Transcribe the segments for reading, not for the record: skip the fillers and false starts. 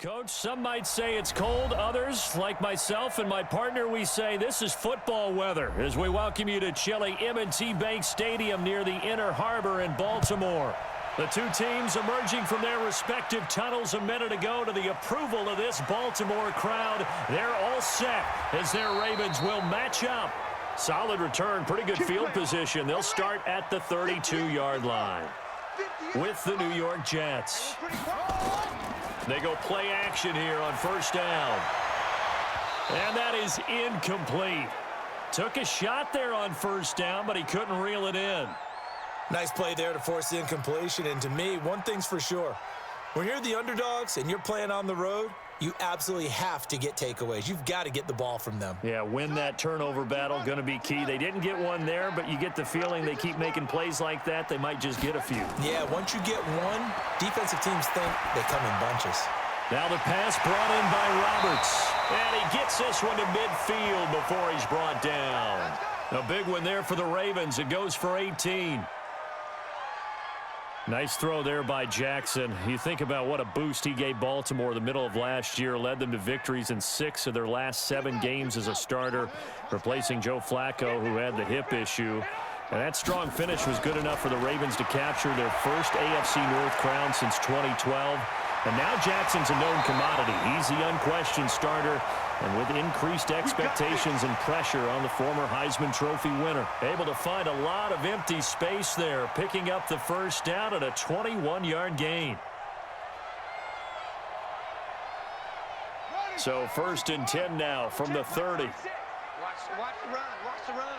Coach, some might say it's cold. Others, like myself and my partner, we say this is football weather as we welcome you to chilly M&T Bank Stadium near the Inner Harbor in Baltimore. The two teams emerging from their respective tunnels a minute ago to the approval of this Baltimore crowd. They're all set as their Ravens will match up. Solid return, pretty good field position. They'll start at the 32-yard line with the New York Jets. They go play action here on first down. And that is incomplete. Took a shot there on first down, but he couldn't reel it in. Nice play there to force the incompletion. And to me, one thing's for sure. When you're the underdogs and you're playing on the road, you absolutely have to get takeaways. You've got to get the ball from them. Yeah, win that turnover battle, going to be key. They didn't get one there, but you get the feeling they keep making plays like that, they might just get a few. Yeah, once you get one, defensive teams think they come in bunches. Now the pass brought in by Roberts. And he gets this one to midfield before he's brought down. A big one there for the Ravens. It goes for 18. Nice throw there by Jackson. You think about what a boost he gave Baltimore the middle of last year, led them to victories in 6 of their last 7 games as a starter, replacing Joe Flacco, who had the hip issue. And that strong finish was good enough for the Ravens to capture their first AFC North crown since 2012. And now Jackson's a known commodity. He's the unquestioned starter, and with increased expectations and pressure on the former Heisman Trophy winner. Able to find a lot of empty space there, picking up the first down at a 21-yard gain. So 1st and 10 now from the 30. Watch the run. Watch the run.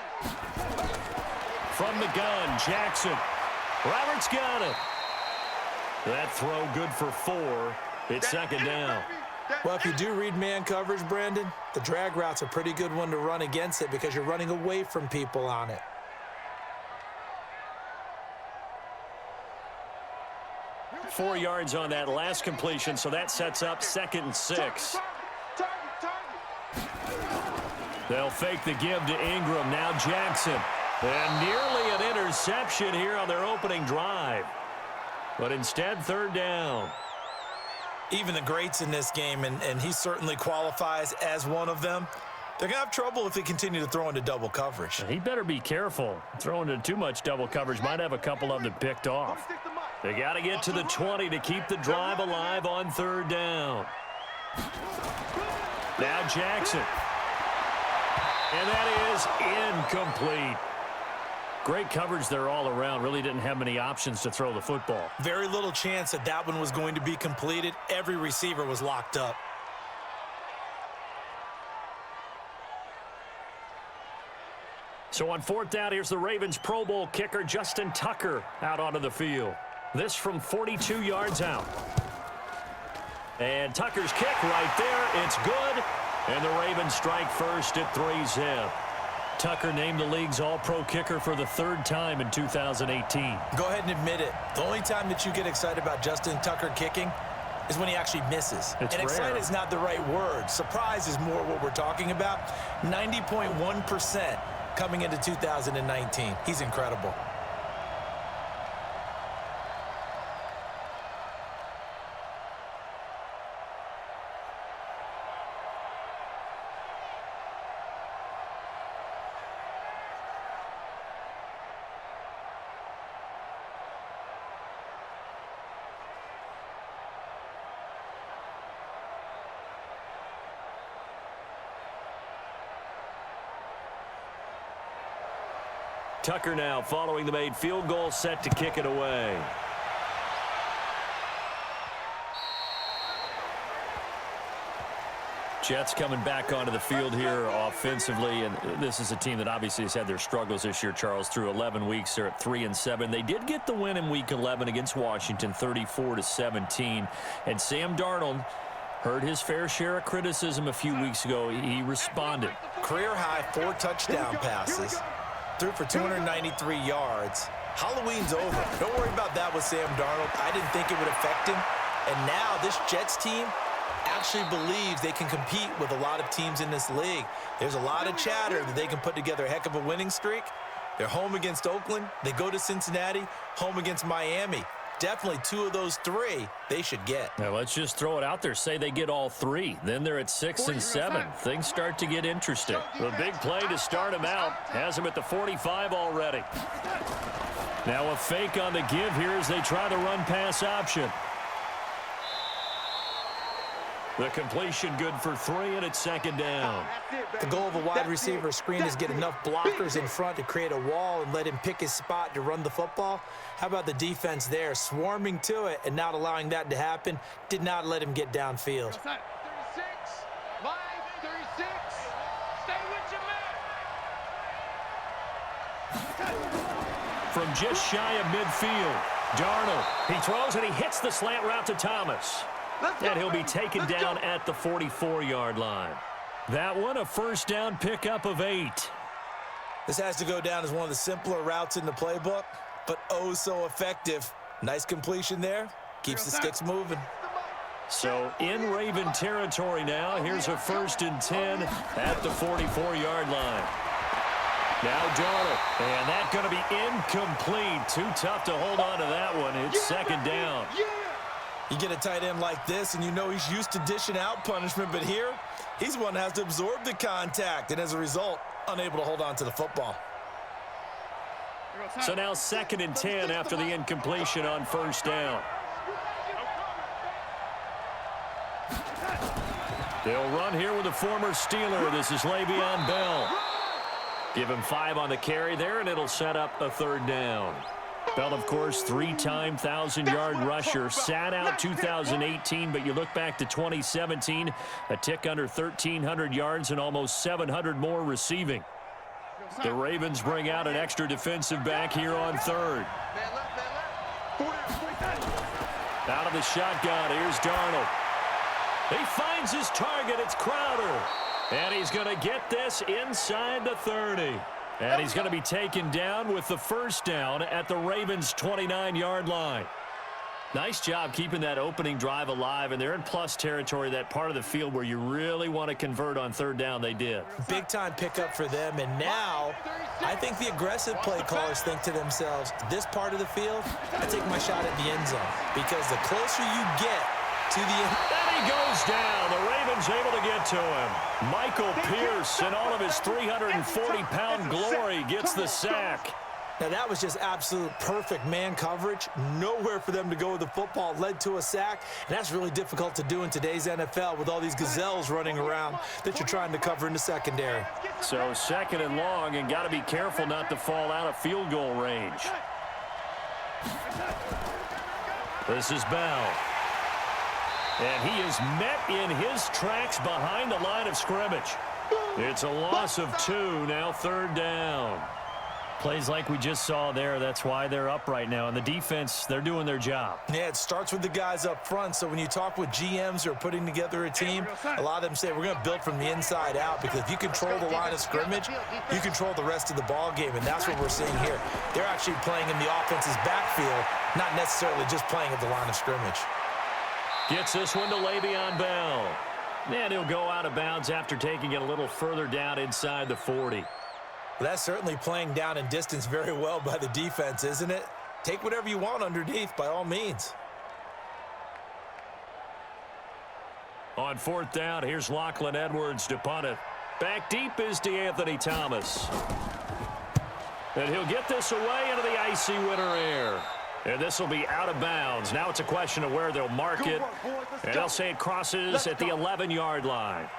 From the gun, Jackson. Roberts got it. That throw good for 4. It's 2nd down. Well, if you do read man coverage, Brandon, the drag route's a pretty good one to run against it because you're running away from people on it. Four yards on that last completion, so that sets up 2nd and 6. They'll fake the give to Ingram. Now Jackson. And nearly an interception here on their opening drive. But instead, 3rd down. Even the greats in this game, and he certainly qualifies as one of them, they're going to have trouble if they continue to throw into double coverage. He better be careful. Throwing into too much double coverage might have a couple of them picked off. They got to get to the 20 to keep the drive alive on 3rd down. Now Jackson. And that is incomplete. Great coverage there all around. Really didn't have many options to throw the football. Very little chance that that one was going to be completed. Every receiver was locked up. So on 4th down, here's the Ravens Pro Bowl kicker, Justin Tucker, out onto the field. This from 42 yards out. And Tucker's kick right there. It's good. And the Ravens strike first at 3-zip. Tucker named the league's all-pro kicker for the 3rd time in 2018. Go ahead and admit it. The only time that you get excited about Justin Tucker kicking is when he actually misses. It's and excited is not the right word. Surprise is more what we're talking about. 90.1% coming into 2019. He's incredible. Tucker now following the made field goal, set to kick it away. Jets coming back onto the field here offensively, and this is a team that obviously has had their struggles this year, Charles. Through 11 weeks, they're at 3-7. They did get the win in Week 11 against Washington, 34-17. And Sam Darnold heard his fair share of criticism a few weeks ago. He responded. Career high 4 touchdown passes. Threw for 293 yards. Halloween's over. Don't worry about that with Sam Darnold. I didn't think it would affect him. And now this Jets team actually believes they can compete with a lot of teams in this league. There's a lot of chatter that they can put together a heck of a winning streak. They're home against Oakland. They go to Cincinnati, home against Miami. definitely 2 of those 3 they should get. Now let's just throw it out there. Say they get all 3. Then they're at 6 and 7. Things start to get interesting. The big play to start him out has him at the 45 already. Now a fake on the give here as they try the run-pass option. The completion good for 3, and it's second down. The goal of a wide receiver screen is get enough blockers in front to create a wall and let him pick his spot to run the football. How about the defense there, swarming to it and not allowing that to happen? Did not let him get downfield. 36, line 36, stay with your man. From just shy of midfield, Darnold. He throws and he hits the slant route to Thomas. And he'll be taken down at the 44-yard line. That one, a first down pickup of 8. This has to go down as one of the simpler routes in the playbook, but oh so effective. Nice completion there. Keeps the sticks moving. So in Raven territory now. Here's a 1st and 10 at the 44-yard line. Now Darnold. And that's going to be incomplete. Too tough to hold on to that one. It's second down. You get a tight end like this, and you know he's used to dishing out punishment, but here, he's one that has to absorb the contact, and as a result, unable to hold on to the football. So now 2nd and 10 after the incompletion on first down. They'll run here with a former Steeler. This is Le'Veon Bell. Give him 5 on the carry there, and it'll set up a 3rd down. Bell, of course, 3-time 1,000-yard rusher. Sat out 2018, but you look back to 2017, a tick under 1,300 yards and almost 700 more receiving. The Ravens bring out an extra defensive back here on 3rd. Out of the shotgun, here's Darnold. He finds his target, it's Crowder. And he's going to get this inside the 30. And he's going to be taken down with the first down at the Ravens' 29-yard line. Nice job keeping that opening drive alive, and they're in plus territory, that part of the field where you really want to convert on 3rd down. They did. Big-time pickup for them, and now I think the aggressive play callers think to themselves, this part of the field, I take my shot at the end zone, because the closer you get to the end. And he goes down. The Ravens able to get to him. Michael Pierce, in all of his 340-pound glory, gets the sack. Now, that was just absolute perfect man coverage. Nowhere for them to go with the football. Led to a sack, and that's really difficult to do in today's NFL with all these gazelles running around that you're trying to cover in the secondary. So 2nd and long, and got to be careful not to fall out of field goal range. This is Bell. And he is met in his tracks behind the line of scrimmage. It's a loss of 2, now 3rd down. Plays like we just saw there, that's why they're up right now. And the defense, they're doing their job. Yeah, it starts with the guys up front. So when you talk with GMs who are putting together a team, a lot of them say we're going to build from the inside out, because if you control the line of scrimmage, you control the rest of the ball game, and that's what we're seeing here. They're actually playing in the offense's backfield, not necessarily just playing at the line of scrimmage. Gets this one to Le'Veon Bell. And he'll go out of bounds after taking it a little further down inside the 40. Well, that's certainly playing down in distance very well by the defense, isn't it? Take whatever you want underneath, by all means. On 4th down, here's Lachlan Edwards to punt it. Back deep is DeAnthony Thomas. And he'll get this away into the icy winter air. And this will be out of bounds. Now it's a question of where they'll mark it. And they'll say it crosses at the 11-yard line.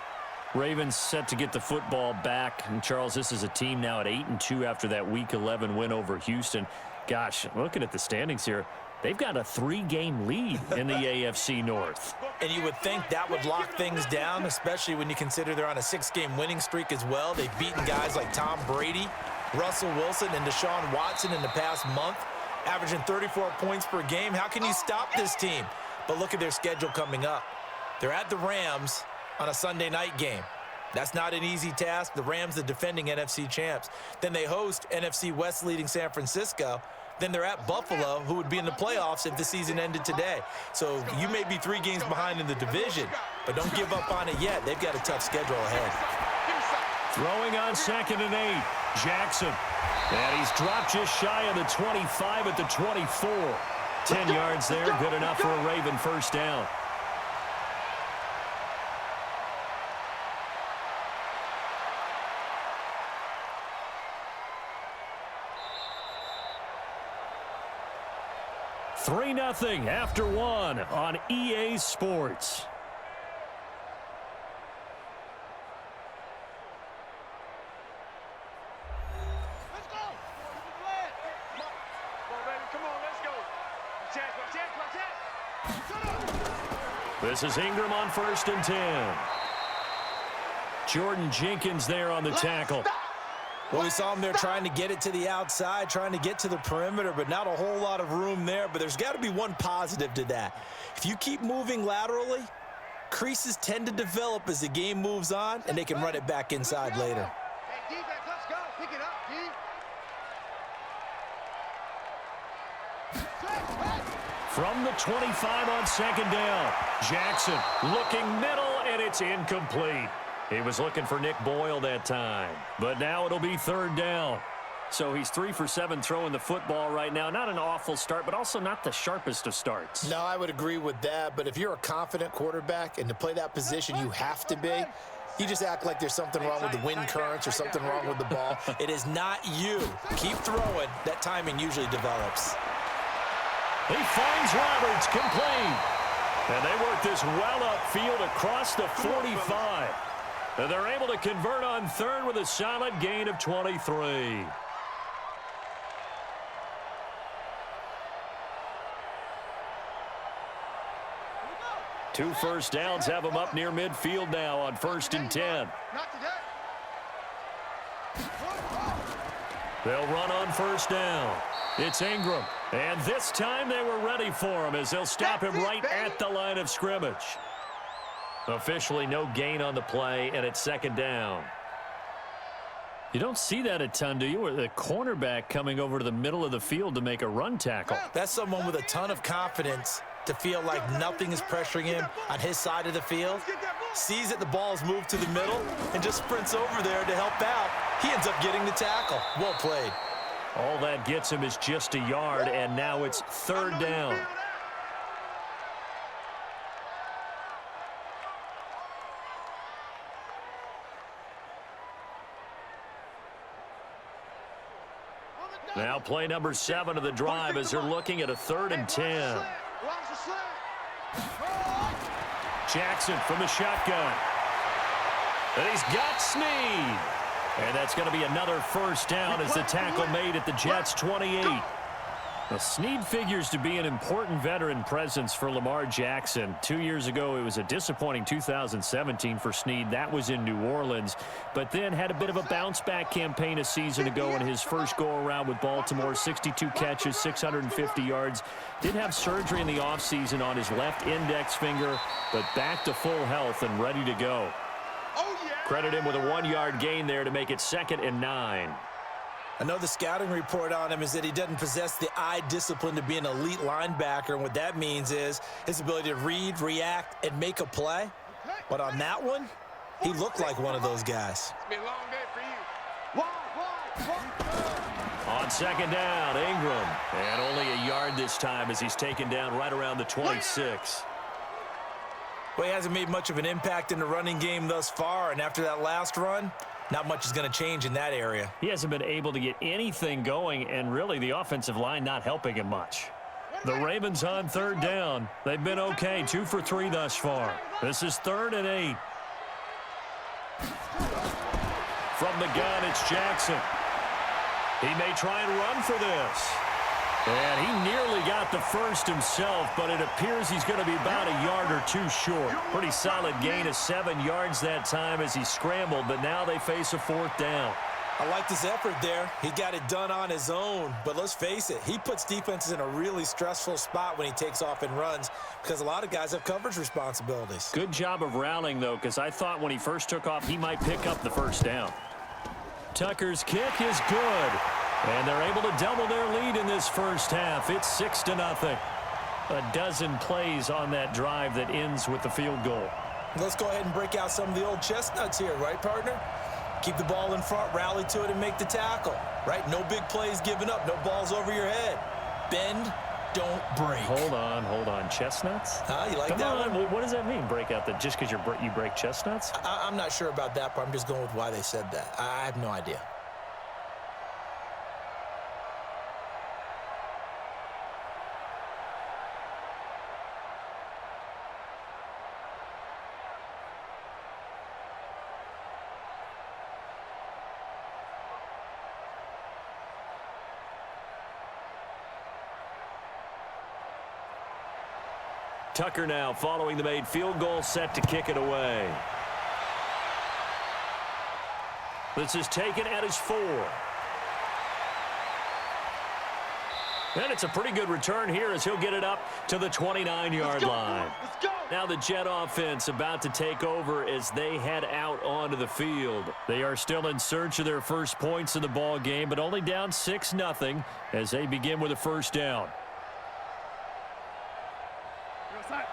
Ravens set to get the football back. And Charles, this is a team now at 8-2 after that Week 11 win over Houston. Gosh, looking at the standings here, they've got a 3-game lead in the AFC North. And you would think that would lock things down, especially when you consider they're on a 6-game winning streak as well. They've beaten guys like Tom Brady, Russell Wilson, and Deshaun Watson in the past month, averaging 34 points per game. How can you stop this team? But look at their schedule coming up. They're at the Rams on a Sunday night game. That's not an easy task. The Rams, the defending NFC champs. Then they host NFC West leading San Francisco. Then they're at Buffalo, who would be in the playoffs if the season ended today. So you may be 3 games behind in the division, but don't give up on it yet. They've got a tough schedule ahead. Throwing on 2nd and 8, Jackson. And he's dropped just shy of the 25 at the 24. 10 yards there, good enough for a Raven first down. Three 3-0 after one on EA Sports. Let's go. Come on, baby. Come on, let's go. This is Ingram on 1st and 10. Jordan Jenkins there on the tackle. Well, we saw him there trying to get it to the outside, trying to get to the perimeter, but not a whole lot of room there. But there's got to be one positive to that. If you keep moving laterally, creases tend to develop as the game moves on, and they can run it back inside later. Hey, D-back, let's go. Pick it up, D. From the 25 on 2nd down, Jackson looking middle, and it's incomplete. He was looking for Nick Boyle that time, but now it'll be 3rd down. So he's 3 for 7 throwing the football right now. Not an awful start, but also not the sharpest of starts. No, I would agree with that, but if you're a confident quarterback and to play that position you have to be, you just act like there's something wrong with the wind currents or something wrong with the ball. It is not you. Keep throwing. That timing usually develops. He finds Roberts, complete. And they work this well upfield across the 45. And they're able to convert on 3rd with a solid gain of 23. Two first downs have them up near midfield now on 1st and 10. Not today. They'll run on 1st down. It's Ingram. And this time they were ready for him as they'll stop him right at the line of scrimmage. Officially no gain on the play, and it's 2nd down. You don't see that a ton, do you? With the cornerback coming over to the middle of the field to make a run tackle. That's someone with a ton of confidence to feel like nothing is pressuring him on his side of the field. Sees that the ball's moved to the middle and just sprints over there to help out. He ends up getting the tackle. Well played. All that gets him is just a yard, and now it's 3rd down. Now play number 7 of the drive as they're looking at a 3rd and 10. Jackson from the shotgun. And he's got Snead. And that's going to be another first down as the tackle made at the Jets' 28. Now, Snead figures to be an important veteran presence for Lamar Jackson. 2 years ago, it was a disappointing 2017 for Snead. That was in New Orleans, but then had a bit of a bounce-back campaign a season ago in his first go-around with Baltimore. 62 catches, 650 yards. Did have surgery in the offseason on his left index finger, but back to full health and ready to go. Credit him with a 1-yard gain there to make it 2nd and 9. I know the scouting report on him is that he doesn't possess the eye discipline to be an elite linebacker, and what that means is his ability to read, react, and make a play. But on that one, he looked like one of those guys. It's been a long day for you. On 2nd down, Ingram. And only a yard this time as he's taken down right around the 26. Well, he hasn't made much of an impact in the running game thus far, and after that last run, not much is going to change in that area. He hasn't been able to get anything going, and really the offensive line not helping him much. The Ravens on 3rd down. They've been okay, 2 for 3 thus far. This is 3rd and 8. From the gun, it's Jackson. He may try and run for this. And he nearly got the first himself, but it appears he's going to be about a yard or 2 short. Pretty solid gain of 7 yards that time as he scrambled, but now they face a 4th down. I liked his effort there. He got it done on his own, but let's face it, he puts defenses in a really stressful spot when he takes off and runs because a lot of guys have coverage responsibilities. Good job of rallying, though, because I thought when he first took off, he might pick up the first down. Tucker's kick is good. And they're able to double their lead in this first half. It's 6-0. A dozen plays on that drive that ends with the field goal. Let's go ahead and break out some of the old chestnuts here, right, partner? Keep the ball in front, rally to it, and make the tackle, right? No big plays given up, no balls over your head. Bend, don't break. Hold on. Chestnuts? You like Come that on. one? What does that mean, break out just because you break chestnuts? I'm not sure about that, but I'm just going with why they said that. I have no idea. Tucker now following the made field goal, set to kick it away. This is taken at his 4. And it's a pretty good return here as he'll get it up to the 29-yard line. Let's go. Now the Jet offense about to take over as they head out onto the field. They are still in search of their first points in the ball game, but only down 6-0 as they begin with a first down.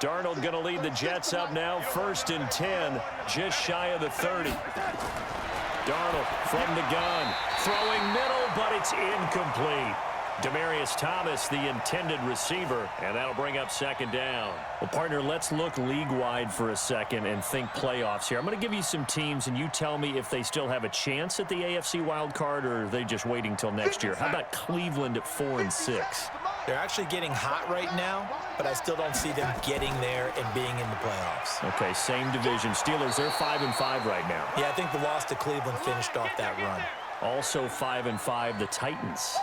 Darnold going to lead the Jets up now, 1st and 10, just shy of the 30. Darnold from the gun, throwing middle, but it's incomplete. Demaryius Thomas, the intended receiver, and that'll bring up 2nd down. Well, partner, let's look league-wide for a second and think playoffs here. I'm going to give you some teams, and you tell me if they still have a chance at the AFC wild card, or are they just waiting till next year? How about Cleveland at 4 and 6? They're actually getting hot right now, but I still don't see them getting there and being in the playoffs. Okay, same division. Steelers, they're 5 and 5 right now. Yeah, I think the loss to Cleveland finished off that run. Also 5 and 5, the Titans.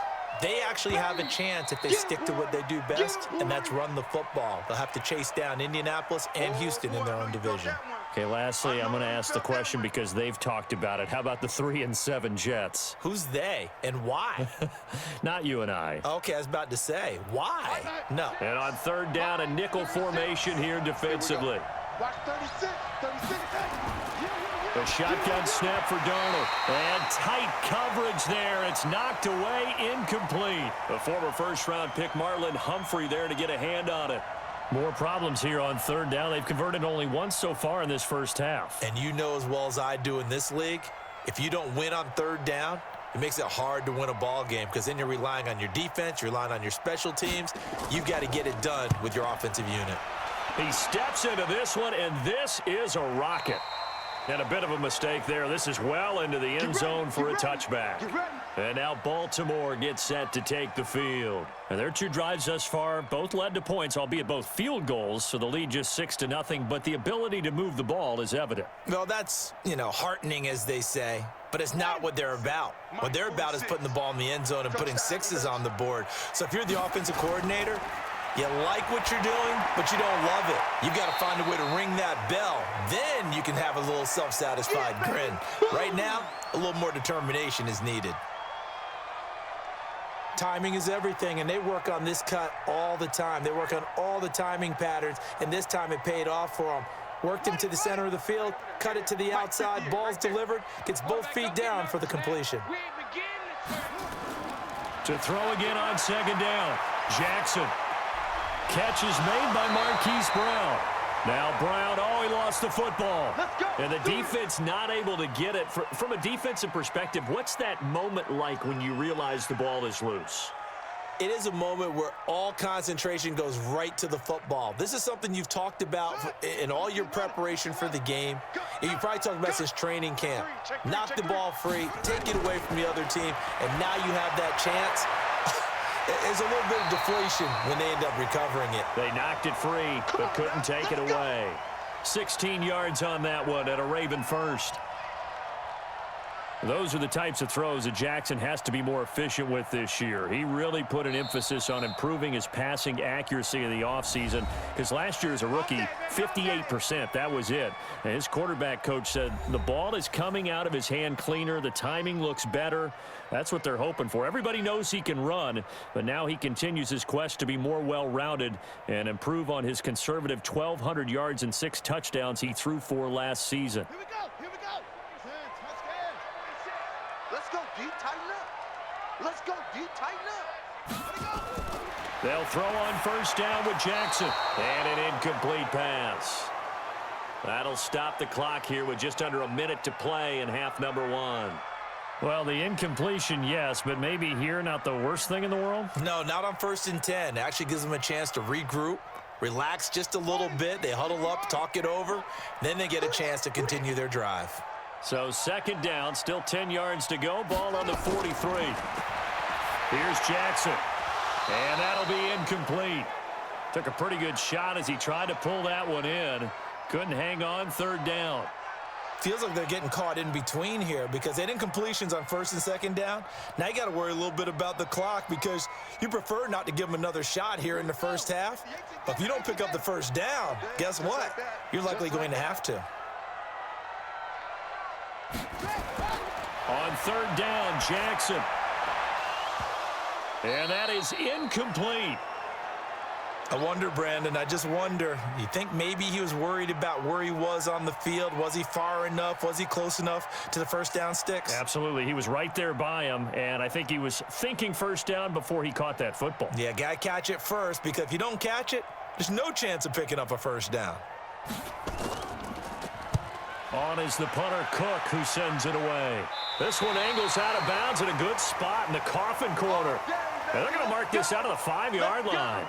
They actually have a chance if they stick to what they do best, and that's run the football. They'll have to chase down Indianapolis and Houston in their own division. Okay, lastly, I'm going to ask the question because they've talked about it. How about the 3 and 7 Jets? Who's they and why? Not you and I. Okay, I was about to say, why? No. And on 3rd down, a nickel formation here defensively. Watch 36. A shotgun snap for Darnold. And tight coverage there. It's knocked away, incomplete. The former first-round pick Marlon Humphrey there to get a hand on it. More problems here on 3rd down. They've converted only once so far in this first half. And you know as well as I do in this league, if you don't win on 3rd down, it makes it hard to win a ball game because then you're relying on your defense, you're relying on your special teams. You've got to get it done with your offensive unit. He steps into this one, and this is a rocket. And a bit of a mistake there. This is well into the end zone for a touchback. And now Baltimore gets set to take the field. And their 2 drives thus far both led to points, albeit both field goals, so the lead just 6-0, but the ability to move the ball is evident. Well, that's, heartening, as they say, but it's not what they're about. What they're about is putting the ball in the end zone and putting 6s on the board. So if you're the offensive coordinator, you like what you're doing, but you don't love it. You've got to find a way to ring that bell. Then you can have a little self-satisfied grin. Right now, a little more determination is needed. Timing is everything, and they work on this cut all the time. They work on all the timing patterns, and this time it paid off for them. Worked him to the center of the field, cut it to the outside, ball's delivered, gets both feet down for the completion. To throw again on 2nd down, Jackson. Catch is made by Marquise Brown. Now Brown, he lost the football. And the defense not able to get it. From a defensive perspective, what's that moment like when you realize the ball is loose? It is a moment where all concentration goes right to the football. This is something you've talked about in all your preparation for the game. And you probably talked about since training camp. Knock the ball free, take it away from the other team, and now you have that chance. There's a little bit of deflation when they end up recovering it. They knocked it free, but couldn't take it away. 16 yards on that one at a Raven first. Those are the types of throws that Jackson has to be more efficient with this year. He really put an emphasis on improving his passing accuracy in the offseason because last year as a rookie, 58%, that was it. And his quarterback coach said the ball is coming out of his hand cleaner. The timing looks better. That's what they're hoping for. Everybody knows he can run, but now he continues his quest to be more well-rounded and improve on his conservative 1,200 yards and 6 touchdowns he threw for last season. Here we go. Let's go deep, tighten up. Let's go deep, tighten up. They'll throw on 1st down with Jackson. And an incomplete pass. That'll stop the clock here with just under a minute to play in half number 1. Well, the incompletion, yes, but maybe here not the worst thing in the world? No, not on 1st and 10. It actually gives them a chance to regroup, relax just a little bit. They huddle up, talk it over, then they get a chance to continue their drive. So 2nd down, still 10 yards to go. Ball on the 43. Here's Jackson. And that'll be incomplete. Took a pretty good shot as he tried to pull that one in. Couldn't hang on. 3rd down. Feels like they're getting caught in between here because they had incompletions on 1st and 2nd down. Now you got to worry a little bit about the clock because you prefer not to give them another shot here in the 1st half. But if you don't pick up the 1st down, guess what? You're likely going to have to. On 3rd down, Jackson. And that is incomplete. I wonder, Brandon, I just wonder, you think maybe he was worried about where he was on the field? Was he far enough? Was he close enough to the 1st down sticks? Absolutely. He was right there by him, and I think he was thinking 1st down before he caught that football. Yeah, got to catch it first, because if you don't catch it, there's no chance of picking up a 1st down. On is the punter, Cook, who sends it away. This one angles out of bounds in a good spot in the coffin corner. And they're going to mark this out of the 5-yard line.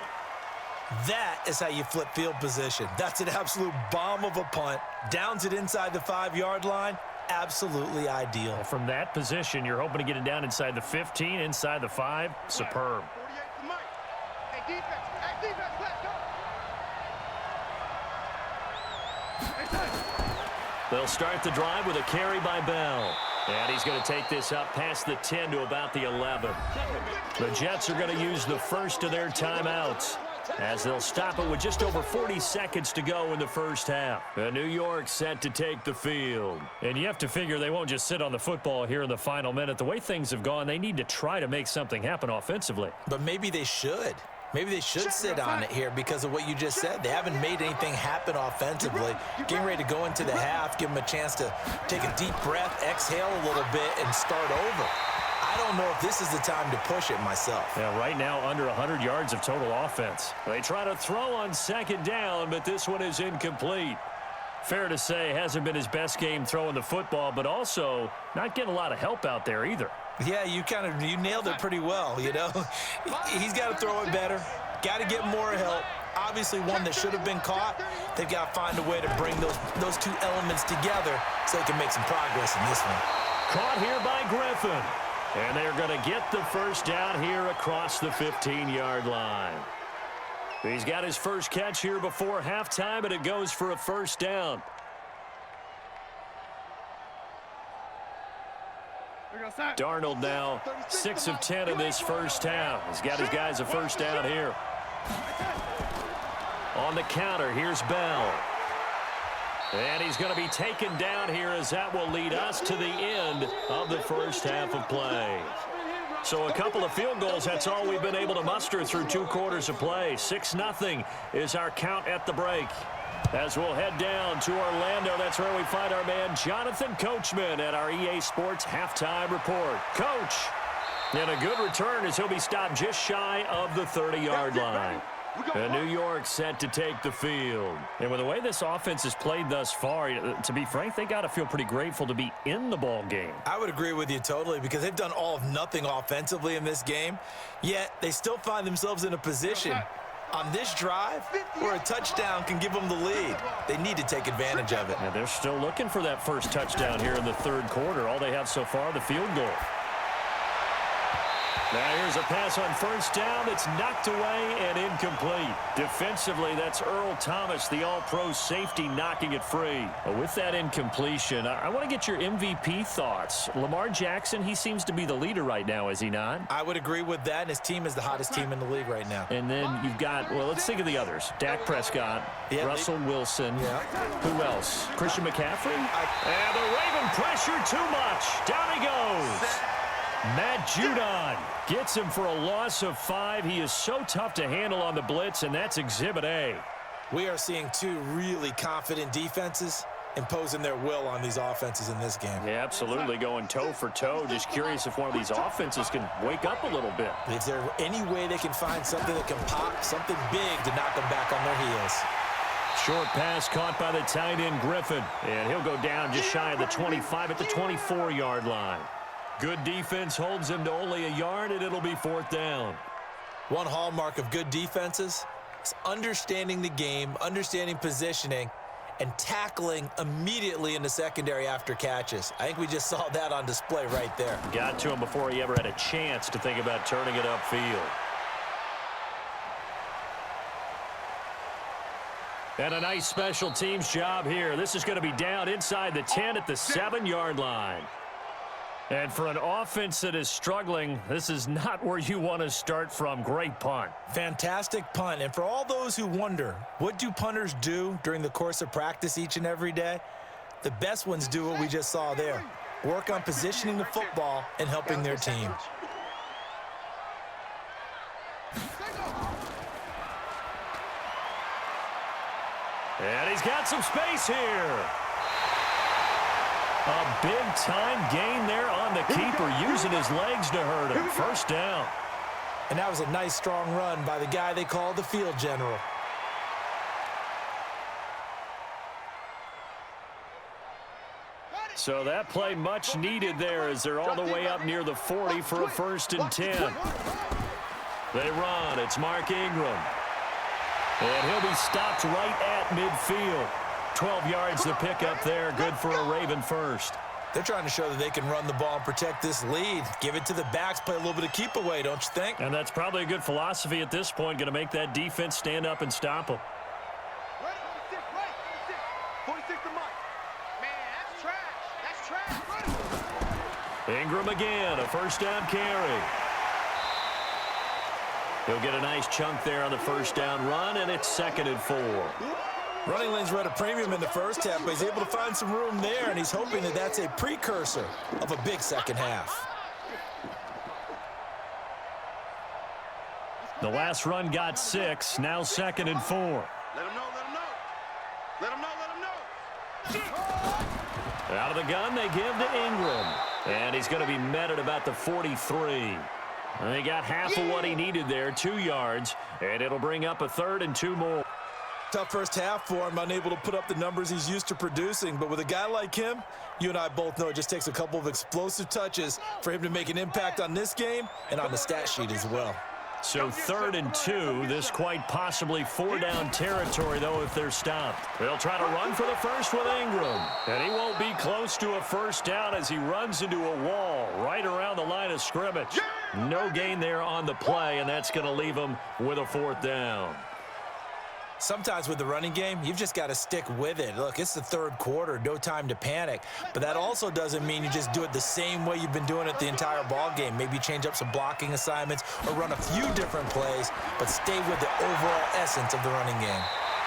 That is how you flip field position. That's an absolute bomb of a punt. Downs it inside the 5-yard line. Absolutely ideal. From that position, you're hoping to get it down inside the 15, inside the 5. Superb. They'll start the drive with a carry by Bell. And he's going to take this up past the 10 to about the 11. The Jets are going to use the first of their timeouts, as they'll stop it with just over 40 seconds to go in the 1st half. New York set to take the field. And you have to figure they won't just sit on the football here in the final minute. The way things have gone, they need to try to make something happen offensively. But maybe they should. Maybe they should sit on it here because of what you just said. They haven't made anything happen offensively. Getting ready to go into the half, give them a chance to take a deep breath, exhale a little bit, and start over. I don't know if this is the time to push it myself. Yeah, right now under 100 yards of total offense. They try to throw on 2nd down, but this one is incomplete. Fair to say, hasn't been his best game throwing the football, but also not getting a lot of help out there either. Yeah, you nailed it pretty well, you know. He's got to throw it better, got to get more help. Obviously one that should have been caught. They've got to find a way to bring those two elements together so they can make some progress in this one. Caught here by Griffin. And they're going to get the 1st down here across the 15-yard line. He's got his first catch here before halftime, and it goes for a 1st down. Darnold now 6 of 10 in this 1st half. He's got his guys a 1st down here. On the counter, here's Bell. And he's going to be taken down here, as that will lead us to the end of the 1st half of play. So a couple of field goals, that's all we've been able to muster through 2 quarters of play. 6-0 is our count at the break. As we'll head down to Orlando, that's where we find our man Jonathan Coachman at our EA Sports Halftime Report. Coach, and a good return as he'll be stopped just shy of the 30-yard line. And New York set to take the field. And with the way this offense has played thus far, to be frank, they got to feel pretty grateful to be in the ball game. I would agree with you totally because they've done all of nothing offensively in this game, yet they still find themselves in a position on this drive where a touchdown can give them the lead. They need to take advantage of it. And they're still looking for that first touchdown here in the 3rd quarter. All they have so far, the field goal. Now here's a pass on 1st down that's knocked away and incomplete. Defensively, that's Earl Thomas, the all-pro safety, knocking it free. With that incompletion, I want to get your MVP thoughts. Lamar Jackson, he seems to be the leader right now, is he not? I would agree with that, and his team is the hottest team in the league right now. And then you've got, well, let's think of the others. Dak Prescott, Russell Wilson. Who else? Christian McCaffrey? And the Raven pressure too much. Down he goes. Matt Judon gets him for a loss of 5. He is so tough to handle on the blitz, and that's Exhibit A. We are seeing 2 really confident defenses imposing their will on these offenses in this game. Yeah, absolutely, going toe for toe. Just curious if one of these offenses can wake up a little bit. Is there any way they can find something that can pop, something big to knock them back on their heels? Short pass caught by the tight end Griffin, and he'll go down just shy of the 25 at the 24-yard line. Good defense holds him to only a yard, and it'll be 4th down. One hallmark of good defenses is understanding the game, understanding positioning, and tackling immediately in the secondary after catches. I think we just saw that on display right there. Got to him before he ever had a chance to think about turning it upfield. And a nice special teams job here. This is going to be down inside the 10 at the 7-yard line. And for an offense that is struggling, this is not where you want to start from. Great punt. Fantastic punt. And for all those who wonder, what do punters do during the course of practice each and every day? The best ones do what we just saw there. Work on positioning the football and helping their team. And he's got some space here. A big-time gain there on the keeper, using his legs to hurt him. 1st down. And that was a nice, strong run by the guy they call the field general. So that play much needed there as they're all the way up near the 40 for a 1st and 10. They run. It's Mark Ingram. And he'll be stopped right at midfield. 12 yards to pick up there. Good for a Raven first. They're trying to show that they can run the ball and protect this lead. Give it to the backs, play a little bit of keep away, don't you think? And that's probably a good philosophy at this point. Going to make that defense stand up and stop them. 46 to Mike. Man, that's trash. That's trash. Ingram again, a 1st down carry. He'll get a nice chunk there on the 1st down run, and it's 2nd and 4. Running lanes were at a premium in the first half, but he's able to find some room there, and he's hoping that that's a precursor of a big second half. The last run got 6, now 2nd and 4. Let him know, let him know. Let him know, let him know. Out of the gun, they give to Ingram. And he's going to be met at about the 43. And he got half of what he needed there, 2 yards, and it'll bring up a 3rd and 2 more. Tough first half for him, unable to put up the numbers he's used to producing. But with a guy like him, you and I both know it just takes a couple of explosive touches for him to make an impact on this game and on the stat sheet as well. So 3rd and 2, this quite possibly 4-down territory, though, if they're stopped. They'll try to run for the first with Ingram. And he won't be close to a 1st down as he runs into a wall right around the line of scrimmage. No gain there on the play, and that's going to leave him with a 4th down. Sometimes with the running game, you've just got to stick with it. Look, it's the 3rd quarter, no time to panic. But that also doesn't mean you just do it the same way you've been doing it the entire ball game. Maybe change up some blocking assignments or run a few different plays, but stay with the overall essence of the running game.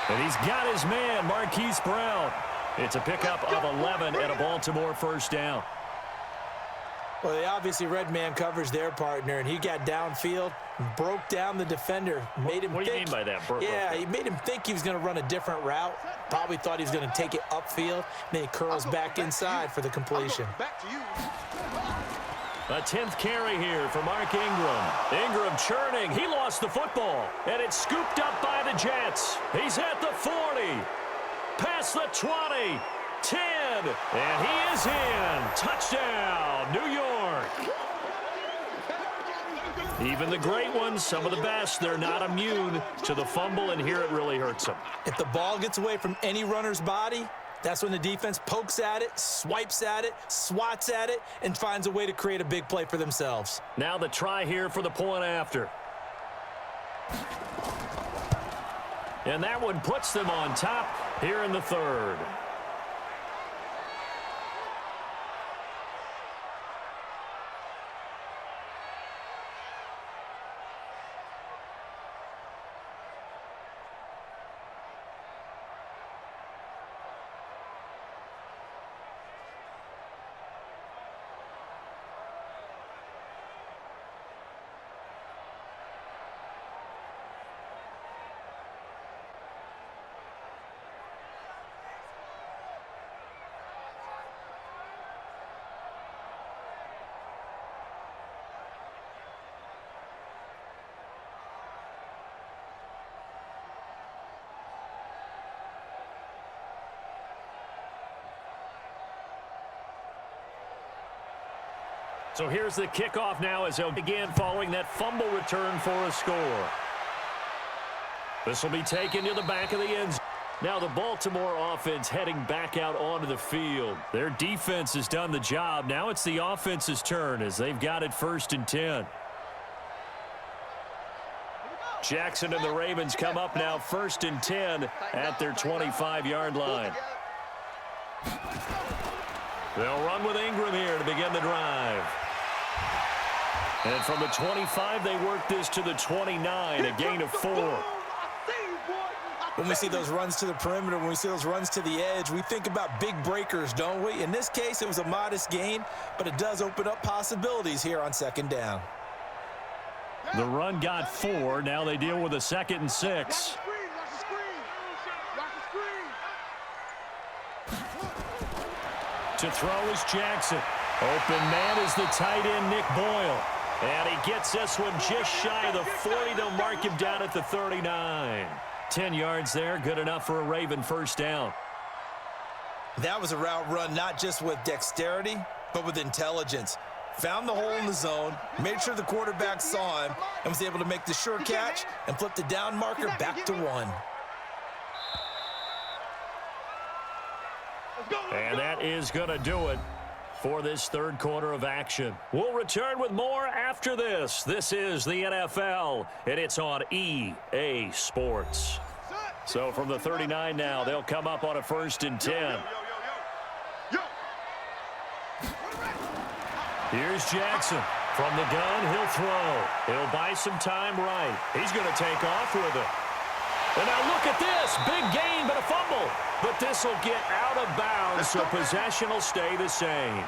And he's got his man, Marquise Brown. It's a pickup of 11 and a Baltimore 1st down. Well, they obviously red man coverage their partner, and he got downfield, broke down the defender, made him What do you mean by that? Yeah, he made him think he was going to run a different route. Probably thought he was going to take it upfield. Then he curls back inside for the completion. Back to you. A 10th carry here for Mark Ingram. Ingram churning. He lost the football, and it's scooped up by the Jets. He's at the 40, past the 20. 10, and he is in. Touchdown, New York. Even the great ones, some of the best, they're not immune to the fumble, and here it really hurts them. If the ball gets away from any runner's body, that's when the defense pokes at it, swipes at it, swats at it, and finds a way to create a big play for themselves. Now the try here for the point after. And that one puts them on top here in the 3rd. So here's the kickoff now as they'll begin following that fumble return for a score. This will be taken to the back of the end zone. Now the Baltimore offense heading back out onto the field. Their defense has done the job. Now it's the offense's turn as they've got it 1st and 10. Jackson and the Ravens come up now 1st and 10 at their 25-yard line. They'll run with Ingram here to begin the drive. And from the 25, they work this to the 29, a gain of 4. When we see those runs to the perimeter, when we see those runs to the edge, we think about big breakers, don't we? In this case, it was a modest gain, but it does open up possibilities here on 2nd down. The run got 4. Now they deal with a 2nd and 6. To throw is Jackson. Open man is the tight end, Nick Boyle. And he gets this one just shy of the 40. They'll mark him down at the 39. 10 yards there, good enough for a Raven 1st down. That was a route run not just with dexterity, but with intelligence. Found the hole in the zone, made sure the quarterback saw him, and was able to make the sure catch and flip the down marker back to 1. And that is going to do it for this 3rd quarter of action. We'll return with more after this. This is the NFL, and it's on EA Sports. So from the 39 now, they'll come up on a 1st and 10. Here's Jackson. From the gun, he'll throw. He'll buy some time right. He's going to take off with it. And now look at this. Big gain, but a fumble. But this will get out of bounds, so possession will stay the same.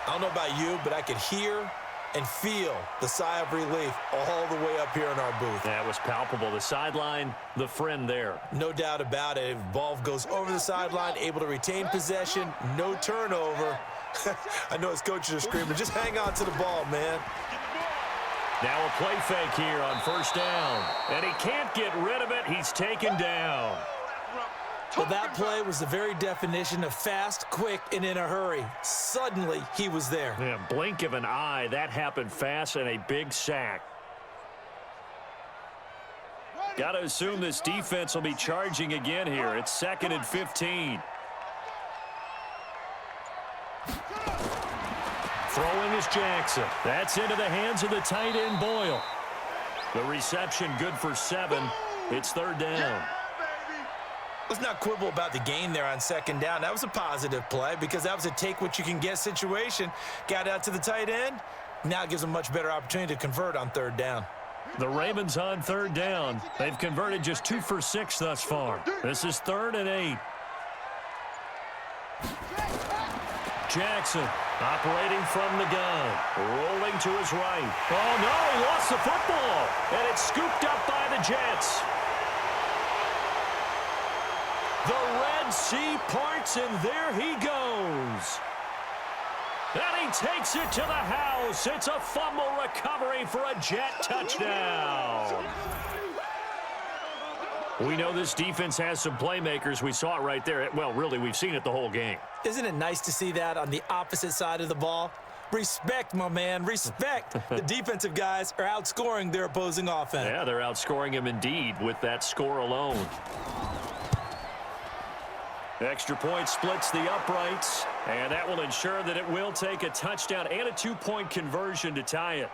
I don't know about you, but I could hear and feel the sigh of relief all the way up here in our booth. That was palpable. The sideline, the friend there. No doubt about it. Ball goes over the sideline, able to retain possession, no turnover. I know his coaches are screaming, just hang on to the ball, man. Now a play fake here on 1st down. And he can't get rid of it. He's taken down. Well, that play was the very definition of fast, quick, and in a hurry. Suddenly, he was there. Yeah, blink of an eye. That happened fast and a big sack. Got to assume this defense will be charging again here. It's 2nd and 15. Throwing is Jackson. That's into the hands of the tight end, Boyle. The reception good for 7. It's 3rd down. Let's not quibble about the gain there on 2nd down. That was a positive play because that was a take-what-you-can-get situation. Got out to the tight end. Now it gives them a much better opportunity to convert on 3rd down. The Ravens on 3rd down. They've converted just 2 for 6 thus far. This is 3rd and 8. Jackson operating from the gun. Rolling to his right. Oh, no, he lost the football. And it's scooped up by the Jets. The Red Sea parts, and there he goes. And he takes it to the house. It's a fumble recovery for a Jet touchdown. We know this defense has some playmakers. We saw it right there. Well, really, we've seen it the whole game. Isn't it nice to see that on the opposite side of the ball? Respect, my man, respect. The defensive guys are outscoring their opposing offense. Yeah, they're outscoring him indeed with that score alone. Extra point splits the uprights, and that will ensure that it will take a touchdown and a 2-point conversion to tie it.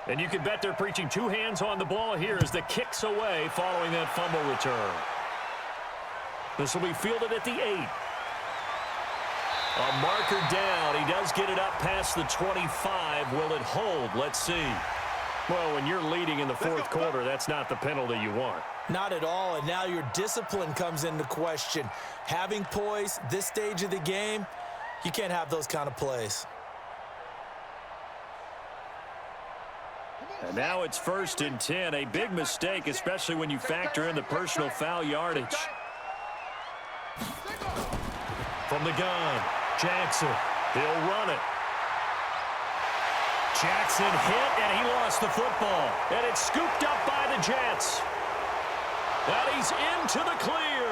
And you can bet they're preaching 2 hands on the ball here as the kick's away following that fumble return. This will be fielded at the 8. A marker down. He does get it up past the 25. Will it hold? Let's see. Well, when you're leading in the fourth quarter, that's not the penalty you want. Not at all, and now your discipline comes into question. Having poise this stage of the game, you can't have those kind of plays. And now it's 1st and 10. A big mistake, especially when you factor in the personal foul yardage. From the gun, Jackson. He'll run it. Jackson hit, and he lost the football. And it's scooped up by the Jets. And he's into the clear.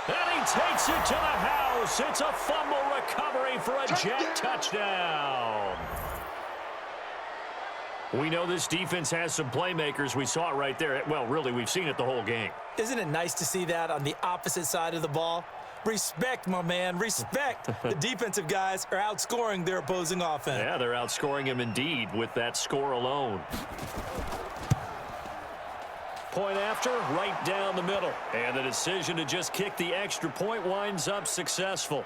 And he takes it to the house. It's a fumble recovery for a Jet touchdown. We know this defense has some playmakers. We saw it right there. Well, really, we've seen it the whole game. Isn't it nice to see that on the opposite side of the ball? Respect, my man, respect. The defensive guys are outscoring their opposing offense. Yeah, they're outscoring him indeed with that score alone. Point after, right down the middle. And the decision to just kick the extra point winds up successful.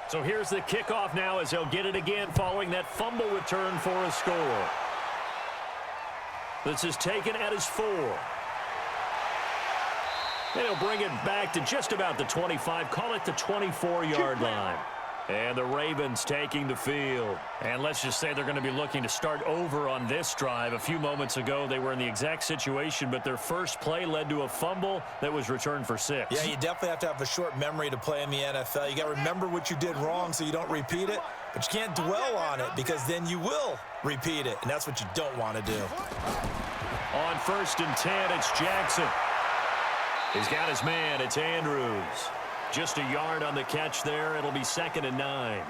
So here's the kickoff now as they'll get it again following that fumble return for a score. This is taken at his 4. And he'll bring it back to just about the 25. Call it the 24-yard line. And the Ravens taking the field. And let's just say they're going to be looking to start over on this drive. A few moments ago, they were in the exact situation, but their first play led to a fumble that was returned for 6. Yeah, you definitely have to have a short memory to play in the NFL. You got to remember what you did wrong so you don't repeat it, but you can't dwell on it because then you will repeat it, and that's what you don't want to do. On 1st and 10, it's Jackson. He's got his man. It's Andrews. Just a yard on the catch there. It'll be 2nd and 9.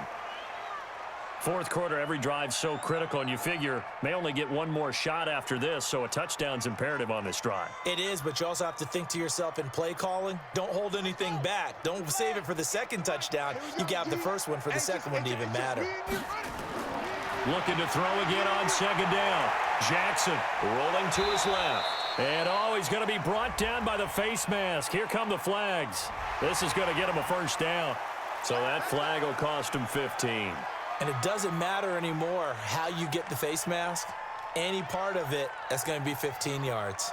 Fourth quarter, every drive's so critical, and you figure may only get one more shot after this, so a touchdown's imperative on this drive. It is, but you also have to think to yourself in play calling, don't hold anything back. Don't save it for the second touchdown. You got the first one for the second one to even matter. Looking to throw again on 2nd down. Jackson rolling to his left. And, he's going to be brought down by the face mask. Here come the flags. This is going to get him a first down. So that flag will cost him 15. And it doesn't matter anymore how you get the face mask. Any part of it, that's going to be 15 yards.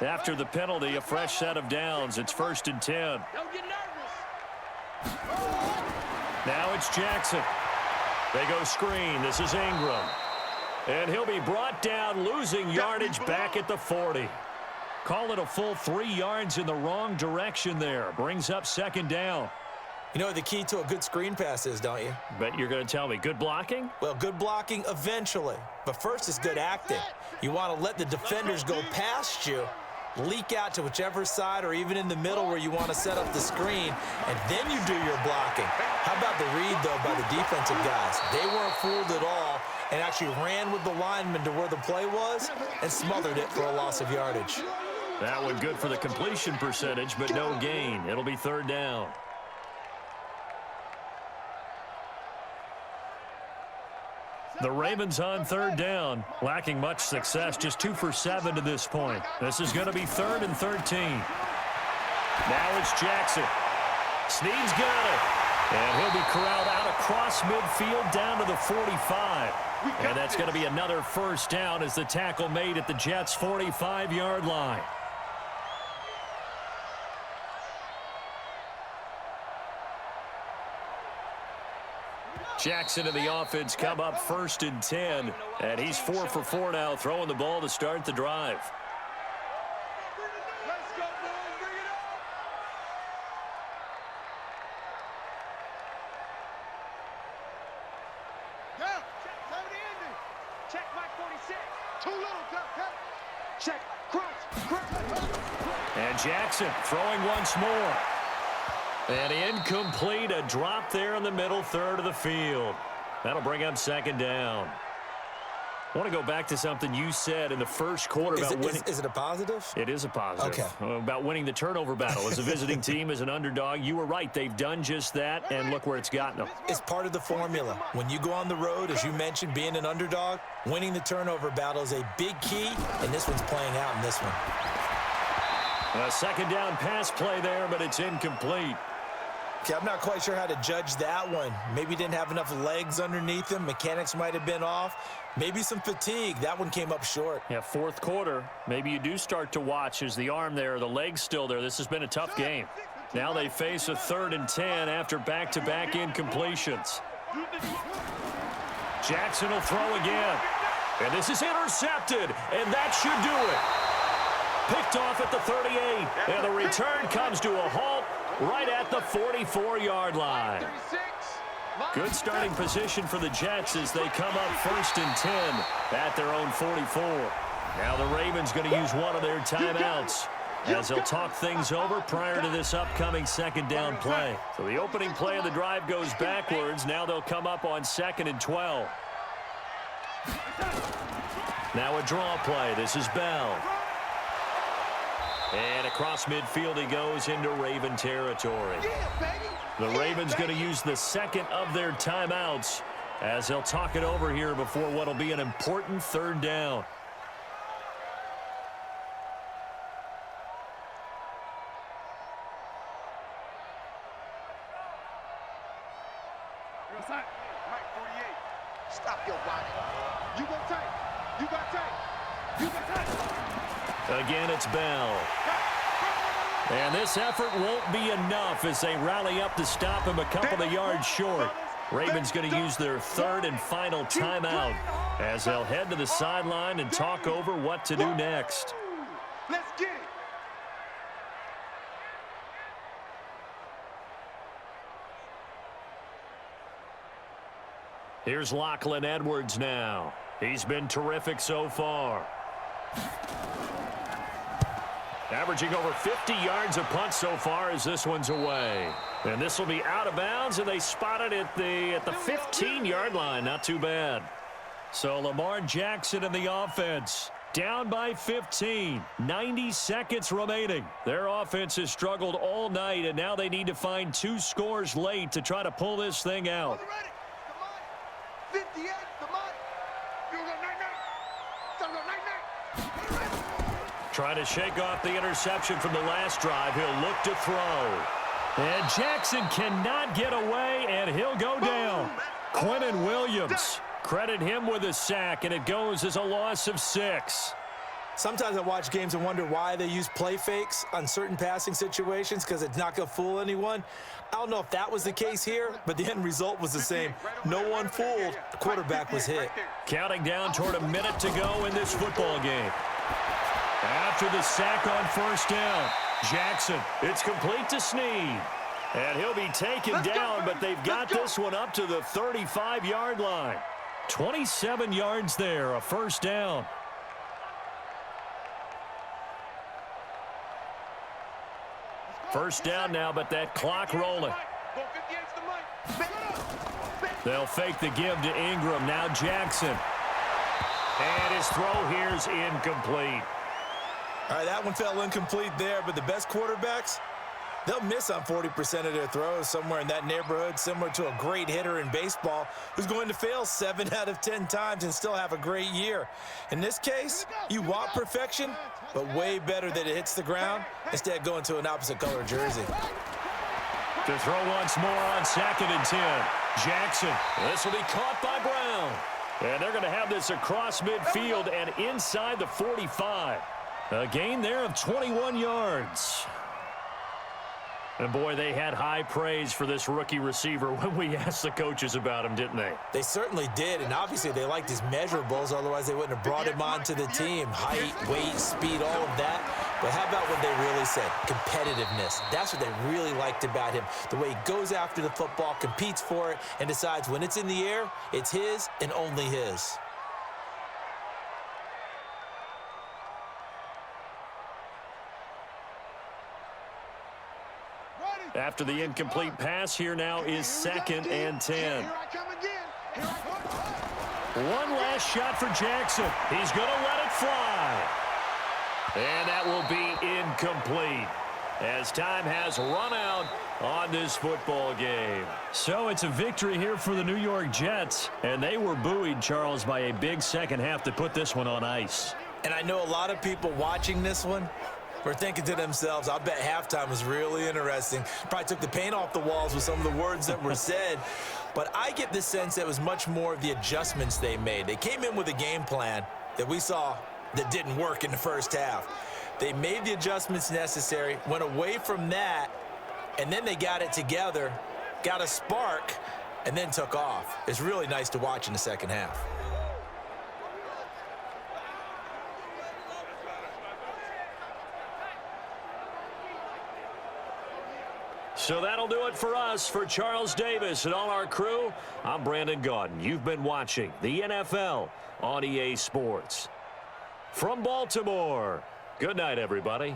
After the penalty, a fresh set of downs. It's 1st and 10. Don't get nervous. Now it's Jackson. They go screen. This is Ingram. And he'll be brought down, losing yardage back at the 40. Call it a full 3 yards in the wrong direction there. Brings up 2nd down. You know what the key to a good screen pass is, don't you? Bet you're going to tell me. Good blocking? Well, good blocking eventually. But first is good acting. You want to let the defenders go past you, leak out to whichever side or even in the middle where you want to set up the screen, and then you do your blocking. How about the read, though, by the defensive guys? They weren't fooled at all and actually ran with the lineman to where the play was and smothered it for a loss of yardage. That one good for the completion percentage, but no gain. It'll be 3rd down. The Ravens on 3rd down, lacking much success, just 2 for 7 to this point. This is going to be 3rd and 13. Now it's Jackson. Snead's got it. And he'll be corralled out across midfield down to the 45. And that's going to be another first down as the tackle made at the Jets' 45-yard line. Jackson and the offense come up 1st and 10. And he's 4 for 4 now, throwing the ball to start the drive. Let's go, boys. Bring it up. Down. Check 70 ending. Check Mike 46. Too little, cut. Check. Cross. And Jackson throwing once more. And incomplete, a drop there in the middle third of the field. That'll bring up second down. I want to go back to something you said in the first quarter about winning. Is it a positive? It is a positive. Okay. About winning the turnover battle. As a visiting team, as an underdog, you were right. They've done just that, and look where it's gotten them. It's part of the formula. When you go on the road, as you mentioned, being an underdog, winning the turnover battle is a big key, and this one's playing out in this one. A second down pass play there, but it's incomplete. Okay, I'm not quite sure how to judge that one. Maybe didn't have enough legs underneath him. Mechanics might have been off. Maybe some fatigue. That one came up short. Yeah, fourth quarter. Maybe you do start to watch as the arm there, the leg's still there. This has been a tough game. Now they face a 3rd and 10 after back-to-back incompletions. Jackson will throw again. And this is intercepted, and that should do it. Picked off at the 38, and the return comes to a halt right at the 44-yard line. Good starting position for the Jets as they come up 1st and 10 at their own 44. Now the Ravens going to use one of their timeouts as they'll talk things over prior to this upcoming second down play. So the opening play of the drive goes backwards. Now they'll come up on 2nd and 12. Now a draw play. This is Bell. And across midfield he goes into Raven territory. The Ravens going to use the second of their timeouts as they'll talk it over here before what will be an important 3rd down. Mike 48. Stop your body. You got tight. You got tight. You got tight. Again, it's Bell. And this effort won't be enough as they rally up to stop him a couple of yards short. Ravens going to use their 3rd and final timeout as they'll head to the sideline and talk over what to do next. Let's get it. Here's Lachlan Edwards now. He's been terrific so far. Averaging over 50 yards a punt so far as this one's away. And this will be out of bounds, and they spot it at the 15-yard line. Not too bad. So Lamar Jackson and the offense down by 15. 90 seconds remaining. Their offense has struggled all night, and now they need to find 2 scores late to try to pull this thing out. 58, come on. You go night. Trying to shake off the interception from the last drive. He'll look to throw. And Jackson cannot get away, and he'll go down. Quinnen Williams, credit him with a sack, and it goes as a loss of 6. Sometimes I watch games and wonder why they use play fakes on certain passing situations because it's not going to fool anyone. I don't know if that was the case here, but the end result was the same. No one fooled. The quarterback was hit. Counting down toward a minute to go in this football game. After the sack on 1st down, Jackson, it's complete to Snead. And he'll be taken down, but they've got this one up to the 35-yard line. 27 yards there, a 1st down. First down now, but that clock rolling. They'll fake the give to Ingram. Now Jackson. And his throw here's incomplete. All right, that one fell incomplete there, but the best quarterbacks, they'll miss on 40% of their throws, somewhere in that neighborhood, similar to a great hitter in baseball who's going to fail 7 out of 10 times and still have a great year. In this case, you want perfection, but way better that it hits the ground instead of going to an opposite color jersey. To throw once more on 2nd and 10. Jackson, this will be caught by Brown. And they're going to have this across midfield and inside the 45. A gain there of 21 yards. And boy, they had high praise for this rookie receiver when we asked the coaches about him, didn't they? They certainly did, and obviously they liked his measurables, otherwise they wouldn't have brought him onto the team. Height, weight, speed, all of that. But how about what they really said? Competitiveness. That's what they really liked about him. The way he goes after the football, competes for it, and decides when it's in the air, it's his and only his. After the incomplete pass, here now is 2nd and 10. One last shot for Jackson. He's going to let it fly. And that will be incomplete as time has run out on this football game. So it's a victory here for the New York Jets. And they were buoyed, Charles, by a big second half to put this one on ice. And I know a lot of people watching this one were thinking to themselves, I bet halftime was really interesting. Probably took the paint off the walls with some of the words that were said. But I get the sense that it was much more of the adjustments they made. They came in with a game plan that we saw that didn't work in the first half. They made the adjustments necessary, went away from that, and then they got it together, got a spark, and then took off. It's really nice to watch in the second half. So that'll do it for us. For Charles Davis and all our crew, I'm Brandon Gaudin. You've been watching the NFL on EA Sports. From Baltimore, good night, everybody.